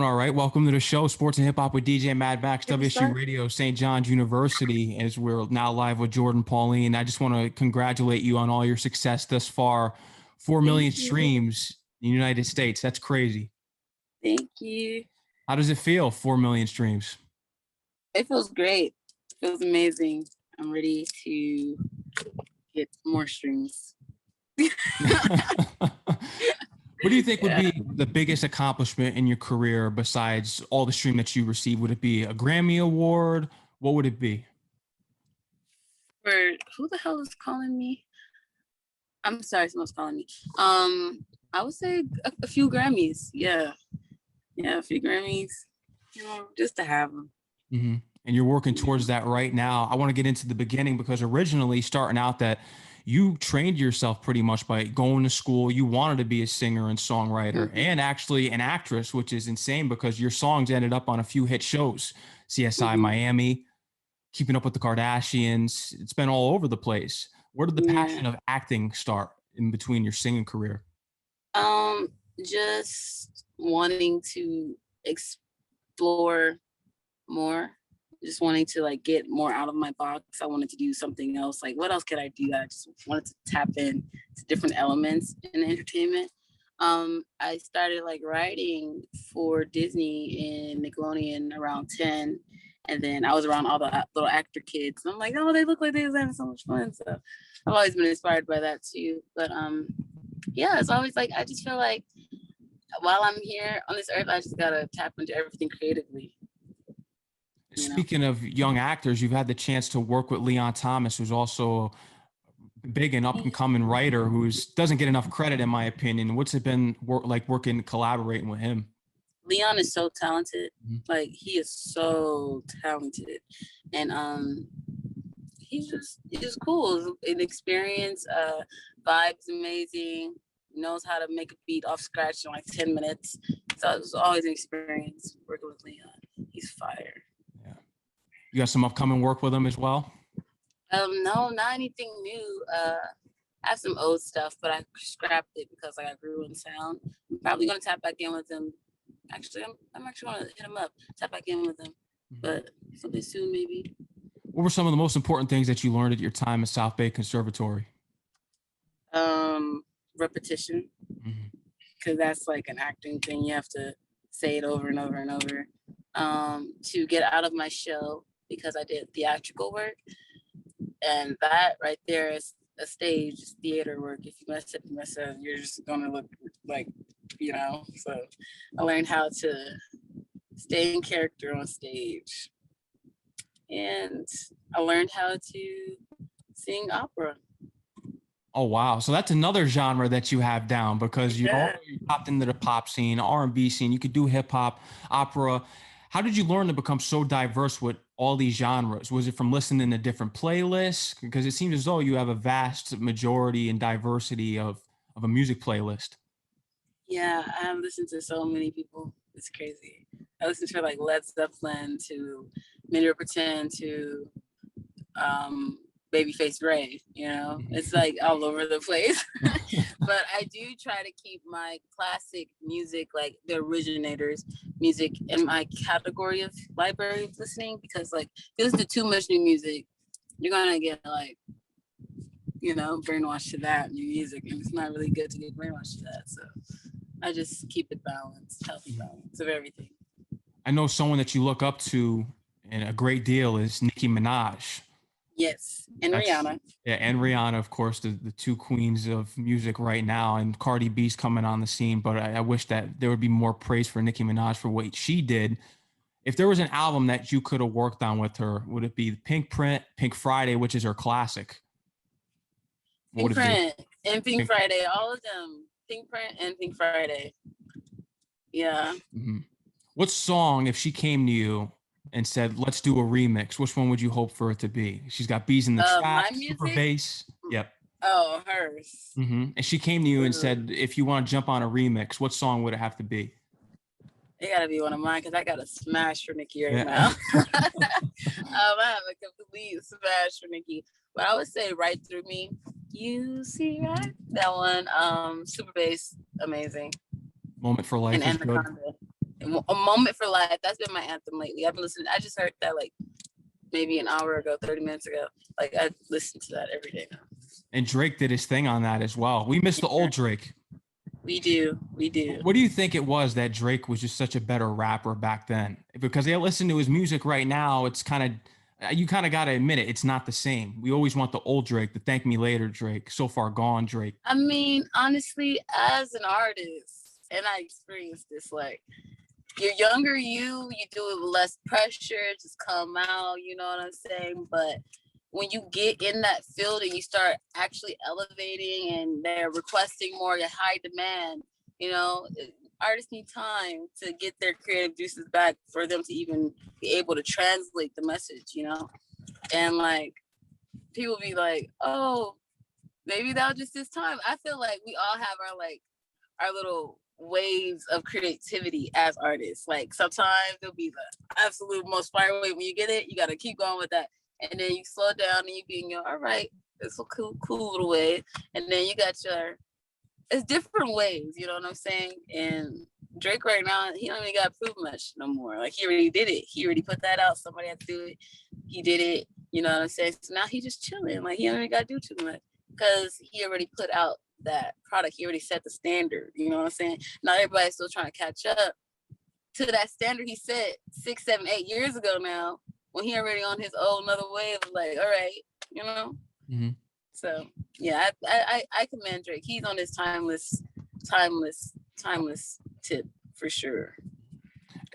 All right, welcome to the show, Sports and Hip Hop with DJ Mad Max, Can we WSU start? Radio, St. John's University, as we're now live with Jourdin Pauline. I just want to congratulate you on all your success thus far. 4 million Thank you. streams in the United States. That's crazy. Thank you. How does it feel, 4 million streams? It feels great. It feels amazing. I'm ready to get more streams. What do you think would Yeah. be the biggest accomplishment in your career besides all the stream that you receive? Would it be a Grammy Award? What would it be? For who the hell is calling me? I'm sorry, someone's calling me. I would say a few Grammys. Yeah, a few Grammys. Just to have them. Mm-hmm. And you're working towards that right now. I want to get into the beginning because originally starting out that you trained yourself pretty much by going to school. You wanted to be a singer and songwriter and actually an actress, which is insane because your songs ended up on a few hit shows, CSI Miami, Keeping Up with the Kardashians. It's been all over the place. Where did the passion of acting start in between your singing career? Just wanting to explore more, just wanting to like get more out of my box. I wanted to do something else. Like, what else could I do? I just wanted to tap in to different elements in entertainment. I started like writing for Disney and Nickelodeon around 10. And then I was around all the little actor kids. And I'm like, oh, they look like they was having so much fun. So I've always been inspired by that too. But yeah, it's always like, I just feel like while I'm here on this earth, I just gotta tap into everything creatively. Speaking of young actors, you've had the chance to work with Leon Thomas, who's also a big and up and coming writer who doesn't get enough credit, in my opinion. What's it been like working, collaborating with him? Leon is so talented. Like, he is so talented. And he's just cool. An experience, vibes amazing, knows how to make a beat off scratch in like 10 minutes. So it was always an experience working with Leon. He's fire. Yeah. You got some upcoming work with him as well? No, not anything new. I have some old stuff, but I scrapped it because like I grew in sound. I'm probably gonna tap back in with him. Actually, I'm actually gonna hit him up, tap back in with him, but something soon maybe. What were some of the most important things that you learned at your time at South Bay Conservatory? Repetition, because that's like an acting thing. You have to say it over and over and over. To get out of my shell, because I did theatrical work, and that right there is a stage theater work. If you mess up, you mess up. You're just gonna look like, So I learned how to stay in character on stage, and I learned how to sing opera. Oh, wow. So that's another genre that you have down because you popped into the pop scene, R&B scene. You could do hip hop, opera. How did you learn to become so diverse with all these genres? Was it from listening to different playlists? Because it seems as though you have a vast majority and diversity of a music playlist. Yeah, I have listened to so many people. It's crazy. I listened to like Led Zeppelin, to Minnie Pretend, to Babyface Ray, it's like all over the place. But I do try to keep my classic music, like the originators music, in my category of library of listening, because like if you listen to too much new music, you're gonna get like, brainwashed to that new music, and it's not really good to get brainwashed to that. So I just keep it balanced, healthy balance of everything. I know someone that you look up to and a great deal is Nicki Minaj. Yes, and Rihanna. Yeah, and Rihanna, of course, the two queens of music right now. And Cardi B's coming on the scene, but I wish that there would be more praise for Nicki Minaj for what she did. If there was an album that you could have worked on with her, would it be Pink Print, Pink Friday, which is her classic? Pink Print and Pink Friday, all of them. Pink Print and Pink Friday. Yeah. What song, if she came to you and said, let's do a remix, which one would you hope for it to be? She's got Bees in the Trap, super bass. Yep. Oh, hers. And she came to you and said, if you want to jump on a remix, what song would it have to be? It gotta be one of mine, because I got a smash for Nicki right now. I have a complete smash for Nicki. But I would say Right Through Me. You see right? That one. Super bass, amazing. Moment for Life and is good. A Moment for Life. That's been my anthem lately. I've been listening. I just heard that like maybe an hour ago, 30 minutes ago. Like I listen to that every day now. And Drake did his thing on that as well. We miss the old Drake. We do. What do you think it was that Drake was just such a better rapper back then? Because I listen to his music right now, it's kind of, you kind of got to admit it, it's not the same. We always want the old Drake, the thank me later Drake, so far gone Drake. I mean, honestly, as an artist, and I experienced this, like, you're younger, you do it with less pressure, just come out, you know what I'm saying? But when you get in that field and you start actually elevating and they're requesting more, a high demand, you know, artists need time to get their creative juices back for them to even be able to translate the message, you know? And like, people be like, oh, maybe that was just this time. I feel like we all have our little waves of creativity as artists. Like sometimes it'll be the absolute most fire wave. When you get it, you got to keep going with that. And then you slow down and you be in your, all right, it's a cool little wave. And then you got it's different waves, you know what I'm saying? And Drake right now, he don't even got to prove much no more. Like he already did it. He already put that out. Somebody had to do it. He did it. You know what I'm saying? So now he just chilling. Like he don't even got to do too much because he already put out that product. He already set the standard. You know what I'm saying? Now everybody's still trying to catch up to that standard he set 6, 7, 8 years ago now, when he already on his own another wave, like, all right, you know? Mm-hmm. So yeah, I commend Drake. He's on his timeless tip for sure.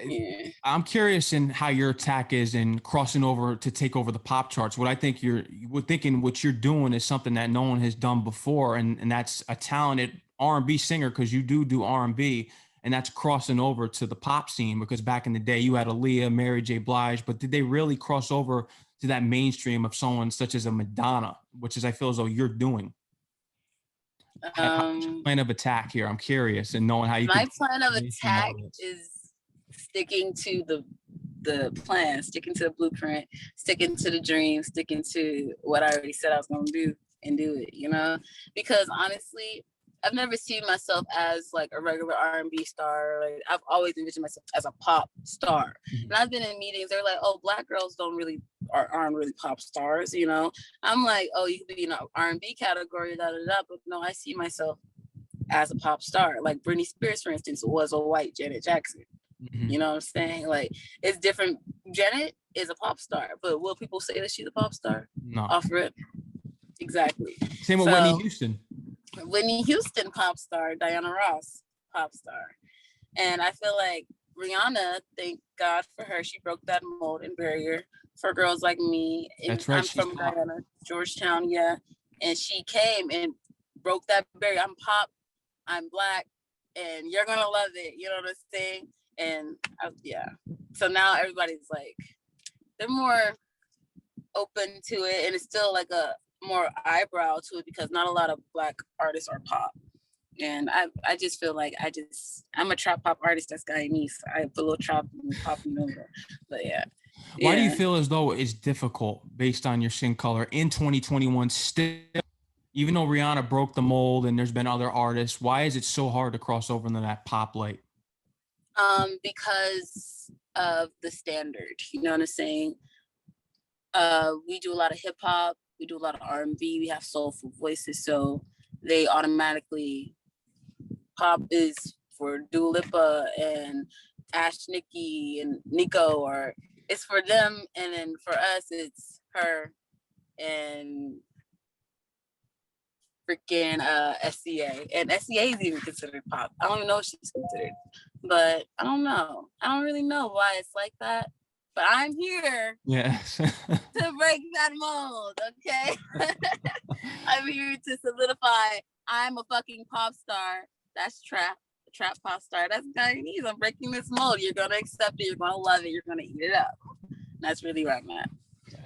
Yeah. I'm curious in how your attack is in crossing over to take over the pop charts. What I think we're thinking what you're doing is something that no one has done before, and that's a talented R&B singer, because you do R&B, and that's crossing over to the pop scene. Because back in the day, you had Aaliyah, Mary J. Blige, but did they really cross over to that mainstream of someone such as a Madonna, which is I feel as though you're doing? Plan of attack here. I'm curious and knowing how you. My plan of attack is sticking to the plan, sticking to the blueprint, sticking to the dream, sticking to what I already said I was going to do and do it, you know? Because honestly, I've never seen myself as like a regular R&B star. Like I've always envisioned myself as a pop star. Mm-hmm. And I've been in meetings, they're like, oh, Black girls aren't really pop stars, you know? I'm like, oh, you could be in an R&B category, but no, I see myself as a pop star. Like Britney Spears, for instance, was a white Janet Jackson. Mm-hmm. You know what I'm saying? Like it's different. Janet is a pop star, but will people say that she's a pop star? No. Off rip. Exactly. Same with Whitney Houston. Whitney Houston, pop star. Diana Ross, pop star. And I feel like Rihanna, thank God for her, she broke that mold and barrier for girls like me. And that's right. I'm from Guyana, Georgetown, yeah. And she came and broke that barrier. I'm pop, I'm Black, and you're gonna love it. You know what I'm saying? And yeah, so now everybody's like, they're more open to it, and it's still like a more eyebrow to it because not a lot of Black artists are pop. And I just feel like I'm a trap pop artist that's Guyanese. I have a little trap and pop over. But yeah. Why do you feel as though it's difficult based on your skin color in 2021 still, even though Rihanna broke the mold and there's been other artists, why is it so hard to cross over into that pop light? Because of the standard, you know what I'm saying? We do a lot of hip hop, we do a lot of R&B, we have soulful voices, so they automatically, pop is for Dua Lipa and Ash Nicki and Nico, or it's for them, and then for us it's her and freaking SCA, and SCA is even considered pop. I don't even know what she's considered, but I don't know. I don't really know why it's like that, but I'm here to break that mold, okay? I'm here to solidify I'm a fucking pop star. That's trap pop star. That's Guyanese. I'm breaking this mold. You're going to accept it. You're going to love it. You're going to eat it up. That's really where I'm at.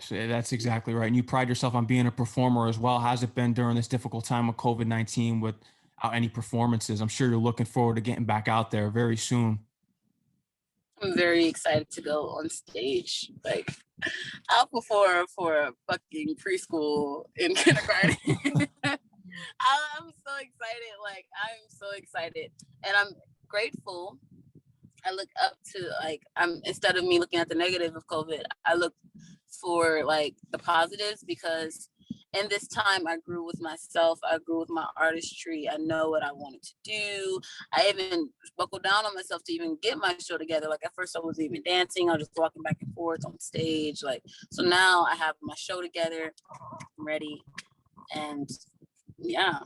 That's exactly right. And you pride yourself on being a performer as well. How's it been during this difficult time of COVID-19 without any performances? I'm sure you're looking forward to getting back out there very soon. I'm very excited to go on stage. Like, I'll perform for a fucking preschool in kindergarten. I'm so excited. Like, I'm so excited. And I'm grateful I look up to, like, instead of me looking at the negative of COVID, I look for like the positives, because in this time I grew with myself, I grew with my artistry, I know what I wanted to do. I even buckled down on myself to even get my show together. Like at first I wasn't even dancing, I was just walking back and forth on stage. Like, so now I have my show together, I'm ready, and yeah.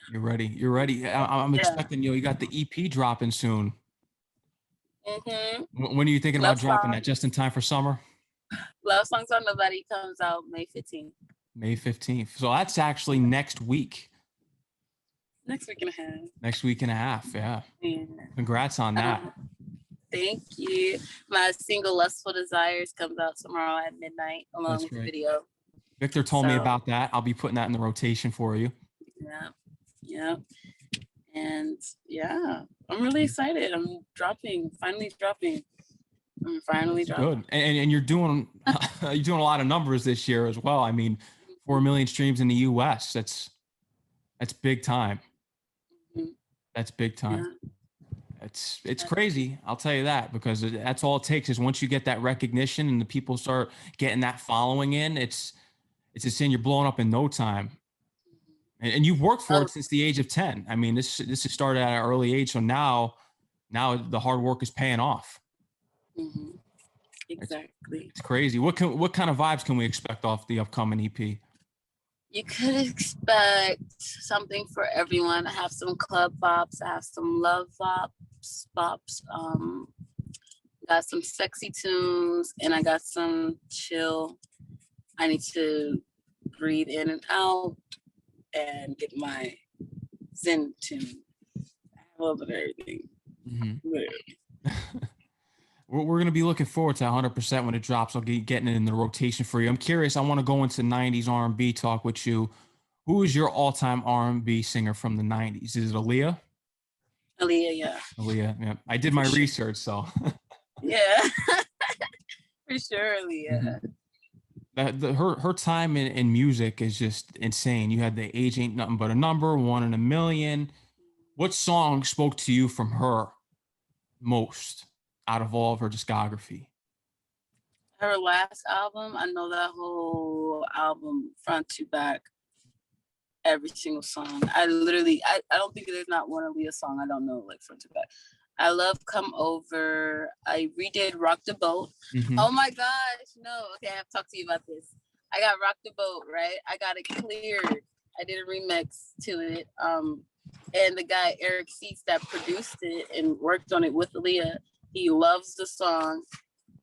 You're ready. I'm expecting you got the EP dropping soon. When are you thinking about dropping that? Just in time for summer? Love Songs on Nobody comes out May 15th. May 15th. So that's actually next week. Next week and a half. Next week and a half, yeah. Congrats on that. Thank you. My single Lustful Desires comes out tomorrow at midnight along with the video. Victor told me about that. I'll be putting that in the rotation for you. Yeah. And yeah, I'm really excited. I'm finally dropping. Good. And you're doing a lot of numbers this year as well. I mean, 4 million streams in the US. That's big time. That's big time. Yeah. It's crazy. I'll tell you that, because that's all it takes is once you get that recognition and the people start getting that following in, it's a sin. You're blowing up in no time. And you've worked for it since the age of 10. I mean, this has started at an early age. So now the hard work is paying off. Exactly. It's crazy. What kind of vibes can we expect off the upcoming EP? You could expect something for everyone. I have some club bops. I have some love bops. Got some sexy tunes, and I got some chill. I need to breathe in and out and get my zen tune. I have a little bit of everything. We're going to be looking forward to 100% when it drops. I'll be getting it in the rotation for you. I'm curious. I want to go into 90s R&B talk with you. Who is your all-time R&B singer from the 90s? Is it Aaliyah? Aaliyah, yeah. Aaliyah, yeah. I did my research, so. Yeah, for sure, Aaliyah. Her time in music is just insane. You had The Age Ain't Nothing But a Number, One in a Million. What song spoke to you from her most out of all of her discography? Her last album, I know that whole album front to back, every single song. I don't think there's not one Aaliyah song I don't know like front to back. I love Come Over. I redid Rock the Boat. Oh my gosh, no. Okay, I have to talk to you about this. I got Rock the Boat, right? I got it cleared. I did a remix to it. And the guy, Eric Seats, that produced it and worked on it with Aaliyah, he loves the song.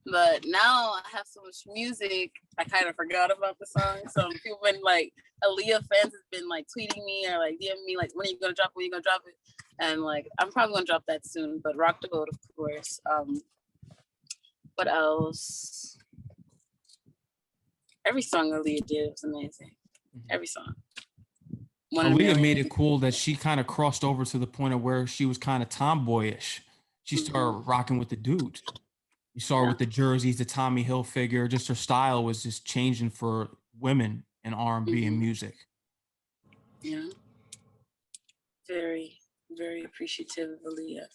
But now I have so much music, I kind of forgot about the song. So people been like, Aaliyah fans have been like tweeting me or like DMing me like, when are you gonna drop it? And like, I'm probably gonna drop that soon. But Rock the Boat, of course. What else? Every song Aaliyah did was amazing. Every song. Aaliyah made it cool that she kind of crossed over to the point of where she was kind of tomboyish. She started rocking with the dudes. You saw her with the jerseys, the Tommy Hilfiger. Just her style was just changing for women in R&B and music. Yeah. Very, very appreciative of Aaliyah.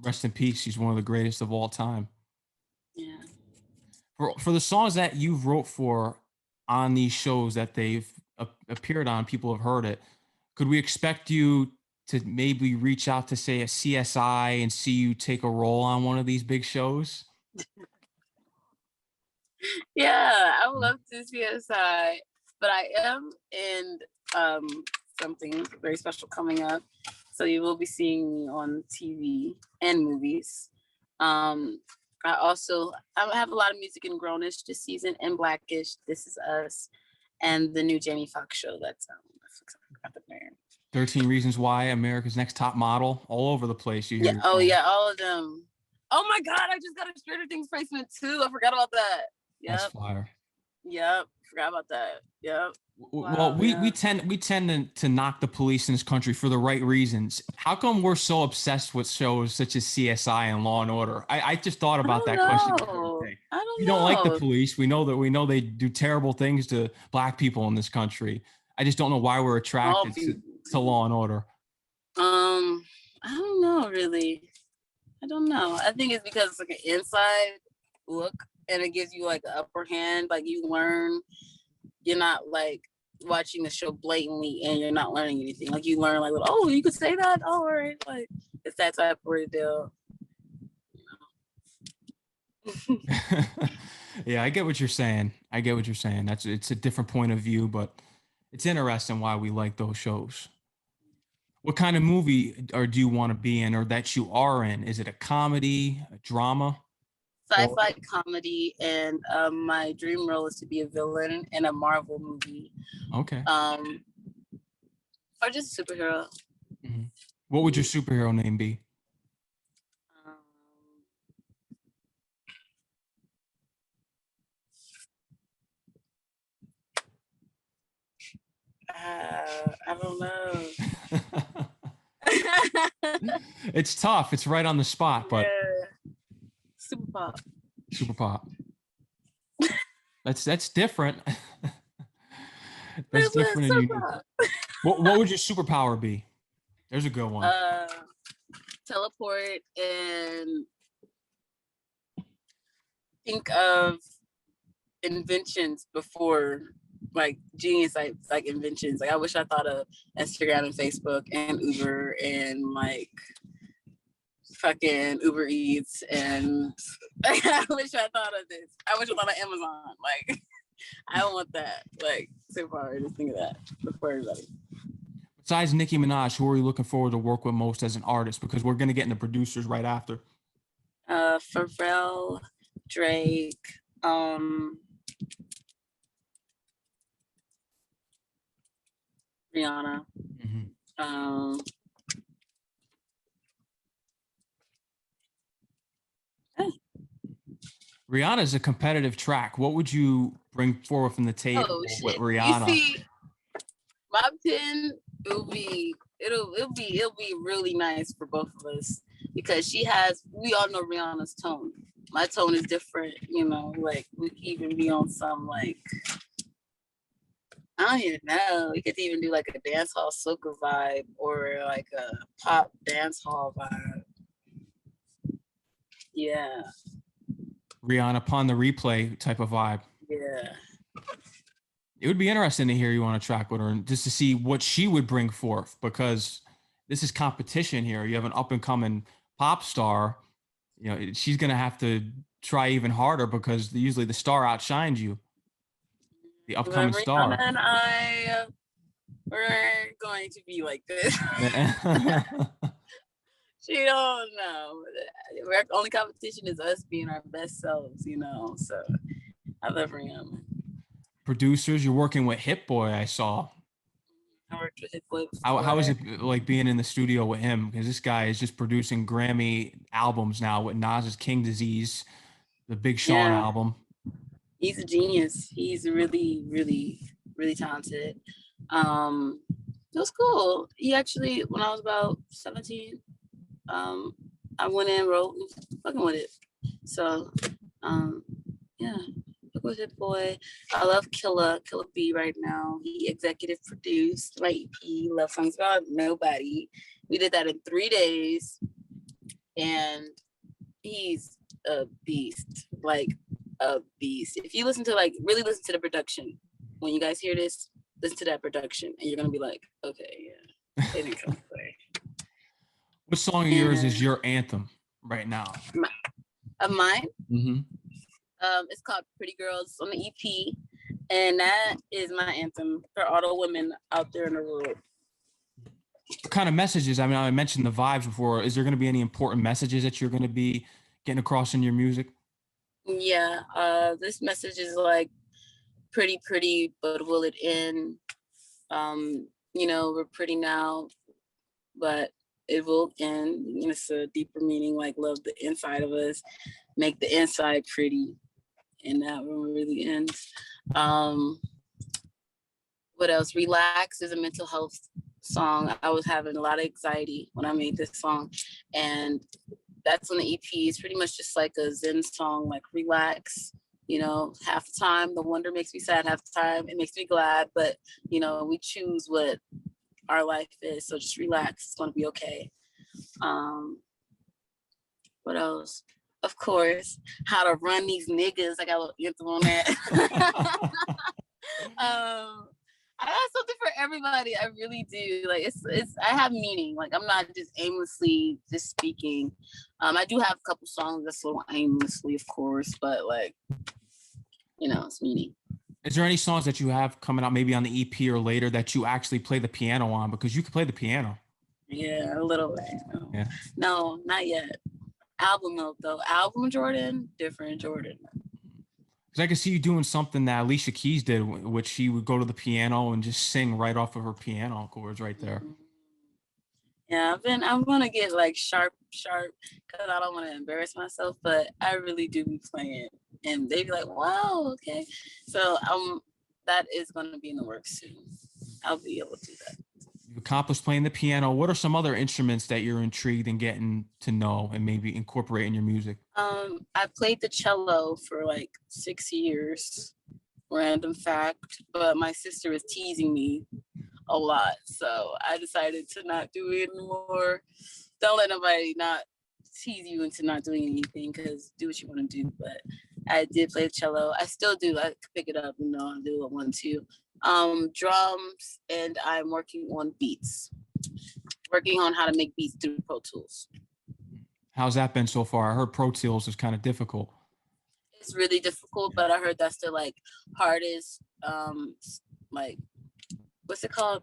Rest in peace. She's one of the greatest of all time. Yeah. For the songs that you've wrote for on these shows that they've appeared on, people have heard it. Could we expect you to maybe reach out to, say, a CSI and see you take a role on one of these big shows? Yeah, I would love to CSI, but I am in something very special coming up. So you will be seeing me on TV and movies. I have a lot of music in Grownish this season and Blackish, This Is Us, and the new Jamie Foxx show that's I forgot the name. 13 Reasons Why, America's Next Top Model, all over the place. You hear yeah, all of them. Oh my God, I just got a Stranger Things placement too. I forgot about that. Yep. That's fire. Yep, forgot about that. Yep. Well, we tend to knock the police in this country for the right reasons. How come we're so obsessed with shows such as CSI and Law and Order? I just thought about that question. We don't like the police. We know they do terrible things to Black people in this country. I just don't know why we're attracted to Law and Order. I don't know really. I don't know. I think it's because it's like an inside look and it gives you like an upper hand. Like you learn, you're not like watching the show blatantly and you're not learning anything. Like you learn like, oh, you could say that? Oh, all right. Like it's that type of deal. Yeah, I get what you're saying. It's a different point of view, but it's interesting why we like those shows. What kind of movie or do you want to be in or that you are in? Is it a comedy, a drama? Sci-fi comedy, and my dream role is to be a villain in a Marvel movie. Okay. Or just superhero. Mm-hmm. What would your superhero name be? I don't know. It's tough. It's right on the spot, but Super Pop. Super Pop. That's different. That's different and unique. What would your superpower be? There's a good one. Teleport and think of inventions before, like genius like inventions. Like I wish I thought of Instagram and Facebook and Uber and like fucking Uber Eats and I wish I thought of this. I wish I thought of Amazon. Like I want that. Like superpower. Just think of that before everybody. Besides Nicki Minaj, who are you looking forward to work with most as an artist? Because we're gonna get into producers right after. Pharrell, Drake, Rihanna. Mm-hmm. Rihanna is a competitive track. What would you bring forward from the table with Rihanna? You see, my pen, it'll be really nice for both of us because we all know Rihanna's tone. My tone is different, you know, like we could even be on some like, I don't even know. We could even do like a dance hall soca vibe or like a pop dance hall vibe. Yeah. Rihanna upon the replay type of vibe. Yeah. It would be interesting to hear you on a track with her and just to see what she would bring forth because this is competition here. You have an up and coming pop star. You know, she's going to have to try even harder because usually the star outshines you. The upcoming star. And I we're going to be like this. She don't know. Our only competition is us being our best selves, you know. So I love Rihanna. Producers, you're working with Hit Boy, I saw. I worked with Hit Boy how is it like being in the studio with him? Because this guy is just producing Grammy albums now with Nas's King Disease, the Big Sean album. He's a genius. He's really, really, really talented. It was cool. He actually, when I was about 17, I went in and wrote, fucking with it. So, yeah, fuck with Hit Boy. I love Killa B right now. He executive produced my EP, Love Songs About Nobody. We did that in 3 days, and he's a beast, like a beast. If you really listen to the production, when you guys hear this, listen to that production, and you're gonna be like, okay, yeah, they didn't come play. What song of yours is your anthem right now? Mine? Mm-hmm. It's called Pretty Girls on the EP. And that is my anthem for all the women out there in the world. What kind of messages? I mean, I mentioned the vibes before. Is there going to be any important messages that you're going to be getting across in your music? Yeah. This message is like pretty, but will it end? You know, we're pretty now, but it will end. It's a deeper meaning, like love the inside of us, make the inside pretty, and that will really end. What else? Relax is a mental health song. I was having a lot of anxiety when I made this song, and that's on the EP. It's pretty much just like a Zen song, like relax. You know, half the time the wonder makes me sad, half the time it makes me glad, but you know, we choose what our life is, so just relax. It's gonna be okay. What else? Of course, how to run these niggas. I got a little anthem on that. I got something for everybody. I really do. Like it's I have meaning. Like I'm not just aimlessly just speaking. I do have a couple songs that's a little aimlessly, of course, but like, you know, it's meaning. Is there any songs that you have coming out maybe on the EP or later that you actually play the piano on? Because you can play the piano. Yeah, a little bit. Yeah. No, not yet. Album though. Album Jourdin, different Jourdin. Because I could see you doing something that Alicia Keys did, which she would go to the piano and just sing right off of her piano chords right there. Yeah, I'm gonna get like sharp, because I don't want to embarrass myself, but I really do be playing, and they be like, "Wow, okay." So that is gonna be in the works soon. I'll be able to do that. You've accomplished playing the piano. What are some other instruments that you're intrigued in getting to know and maybe incorporate in your music? I played the cello for like 6 years. Random fact, but my sister was teasing me a lot, so I decided to not do it anymore. Don't let nobody not tease you into not doing anything, because do what you want to do. But I did play the cello. I still do. I could pick it up and I'll do it one too. Drums, and I'm working on beats. Working on how to make beats through Pro Tools. How's that been so far? I heard Pro Tools is kind of difficult. It's really difficult, but I heard that's the like hardest, like, what's it called?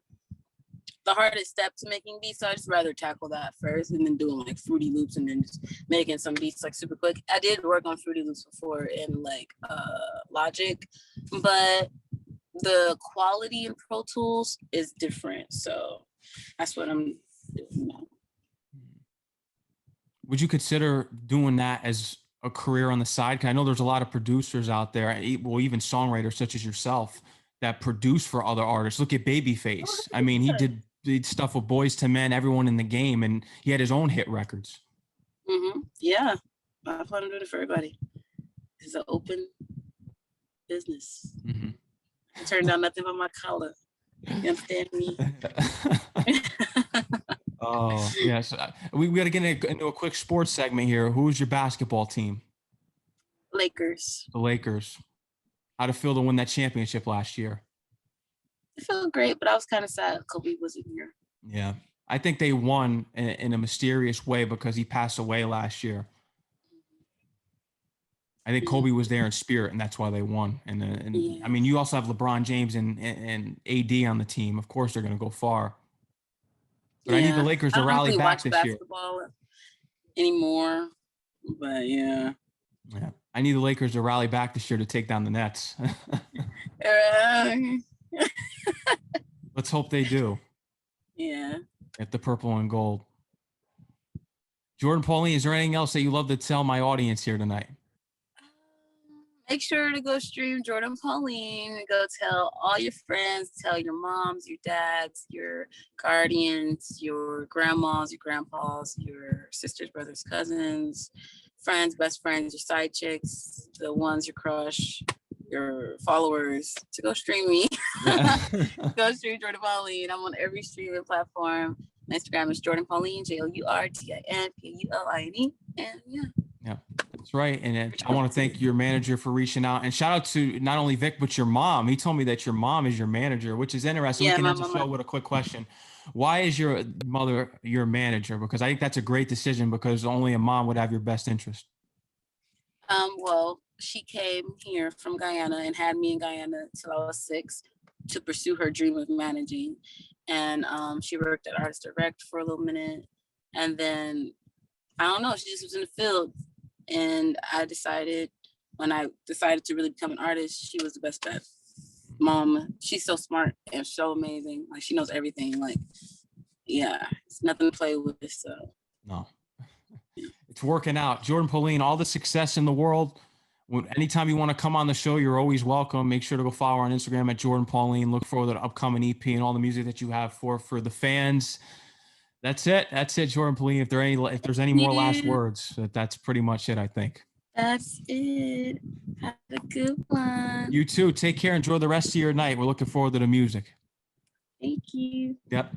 The hardest step to making beats. So I just rather tackle that first and then doing like Fruity Loops and then just making some beats like super quick. I did work on Fruity Loops before in like Logic, but the quality in Pro Tools is different. So that's what I'm doing now. Would you consider doing that as a career on the side? Because I know there's a lot of producers out there, well, even songwriters such as yourself, that produce for other artists. Look at Babyface. I mean, he did stuff with Boys to Men, everyone in the game, and he had his own hit records. Yeah, I plan to do it for everybody. It's an open business. I turned down nothing but my collar. You understand me? Oh, yes. We got to get into a quick sports segment here. Who's your basketball team? Lakers. The Lakers. How'd it feel to win that championship last year? It felt great, but I was kind of sad Kobe wasn't here. Yeah. I think they won in a mysterious way because he passed away last year. I think Kobe was there in spirit, and that's why they won. And yeah. I mean, you also have LeBron James and AD on the team. Of course, they're going to go far. But yeah. I need the Lakers to rally back this year. Anymore, but yeah. Yeah, I need the Lakers to rally back this year to take down the Nets. Let's hope they do. Yeah. Get the purple and gold. Jourdin Pauline, is there anything else that you love to tell my audience here tonight? Make sure to go stream Jourdin Pauline. Go tell all your friends, tell your moms, your dads, your guardians, your grandmas, your grandpas, your sisters, brothers, cousins, friends, best friends, your side chicks, the ones you crush, your followers, to go stream me. Go stream Jourdin Pauline. I'm on every streaming platform. My Instagram is Jourdin Pauline, JOURTIN PAULINE. And yeah. Yeah, that's right. And I want to thank your manager for reaching out, and shout out to not only Vic, but your mom. He told me that your mom is your manager, which is interesting. Yeah, we can end the show with a quick question. Why is your mother your manager? Because I think that's a great decision, because only a mom would have your best interest. Well, she came here from Guyana and had me in Guyana till I was 6 to pursue her dream of managing. And she worked at Artist Direct for a little minute. And then, I don't know, she just was in the field. And I decided, when I decided to really become an artist, she was the best bet. Mom, she's so smart and so amazing. Like, she knows everything. Like, yeah, it's nothing to play with. So no, it's working out. Jourdin Pauline, all the success in the world. Anytime you want to come on the show, you're always welcome. Make sure to go follow her on Instagram at Jourdin Pauline. Look forward to the upcoming EP and all the music that you have for the fans. That's it, Jourdin Pauline. If there's any more last words, that's pretty much it, I think. That's it. Have a good one. You too. Take care. Enjoy the rest of your night. We're looking forward to the music. Thank you. Yep.